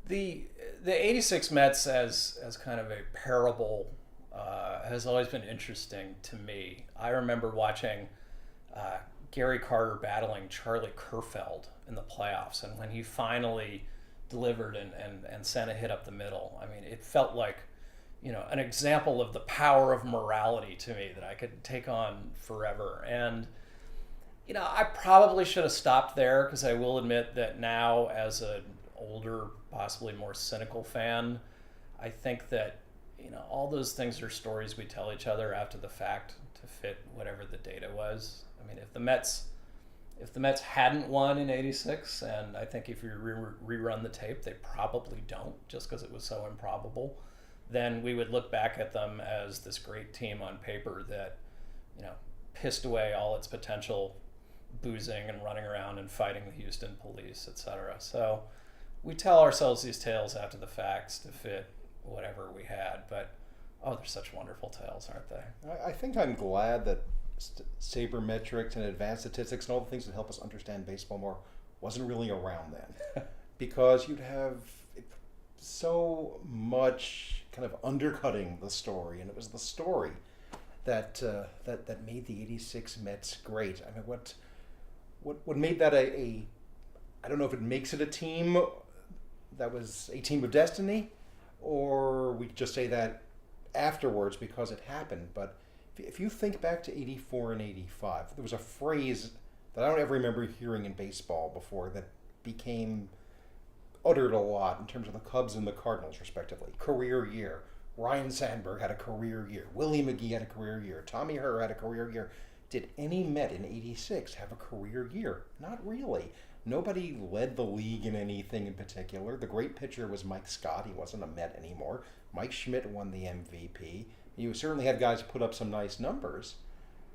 The '86 Mets as kind of a parable has always been interesting to me. I remember watching uh, Gary Carter battling Charlie Kerfeld in the playoffs, and when he finally delivered and sent a hit up the middle, I mean, it felt like an example of the power of morality to me that I could take on forever. And I probably should have stopped there because I will admit that now, as an older, possibly more cynical fan, I think that all those things are stories we tell each other after the fact to fit whatever the data was. I mean, if the Mets hadn't won in '86, and I think if you rerun the tape, they probably don't, just because it was so improbable, then we would look back at them as this great team on paper that pissed away all its potential, boozing and running around and fighting the Houston police, etc. So we tell ourselves these tales after the facts to fit whatever we had, but they're such wonderful tales, aren't they? I think I'm glad that sabermetrics and advanced statistics and all the things that help us understand baseball more wasn't really around then, because you'd have so much kind of undercutting the story, and it was the story that that made the '86 Mets great. I mean, what made that a I don't know if it makes it a team that was a team of destiny, or we just say that afterwards because it happened. But if you think back to '84 and '85, there was a phrase that I don't ever remember hearing in baseball before that became uttered a lot in terms of the Cubs and the Cardinals, respectively. Career year. Ryan Sandberg had a career year. Willie McGee had a career year. Tommy Herr had a career year. Did any Met in '86 have a career year? Not really. Nobody led the league in anything in particular. The great pitcher was Mike Scott. He wasn't a Met anymore. Mike Schmidt won the MVP. You certainly had guys put up some nice numbers,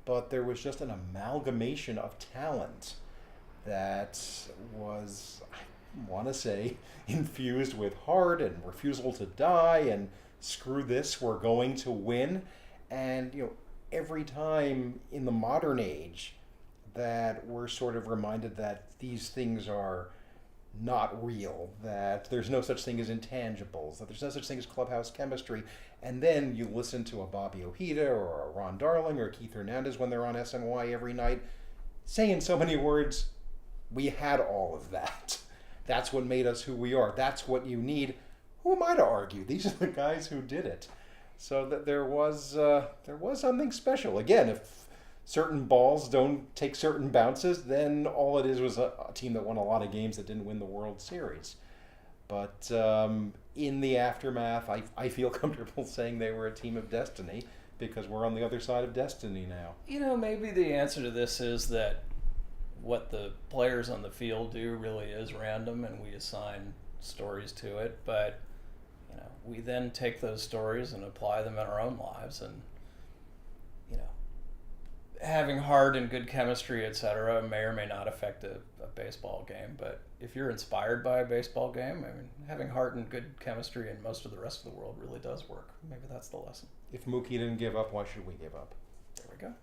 but there was just an amalgamation of talent that was, I want to say, infused with heart and refusal to die and screw this, we're going to win. And every time in the modern age that we're sort of reminded that these things are not real, that there's no such thing as intangibles, that there's no such thing as clubhouse chemistry, and then you listen to a Bobby Ojeda or a Ron Darling or Keith Hernandez when they're on SNY every night, saying so many words, we had all of that. That's what made us who we are. That's what you need. Who am I to argue? These are the guys who did it. So that there was something special. Again, if certain balls don't take certain bounces, then all it is was a team that won a lot of games that didn't win the World Series. But in the aftermath, I feel comfortable saying they were a team of destiny because we're on the other side of destiny now. Maybe the answer to this is that what the players on the field do really is random, and we assign stories to it. But we then take those stories and apply them in our own lives, and having heart and good chemistry, etc., may or may not affect a baseball game. But if you're inspired by a baseball game, I mean, having heart and good chemistry in most of the rest of the world really does work. Maybe that's the lesson. If Mookie didn't give up, why should we give up? There we go.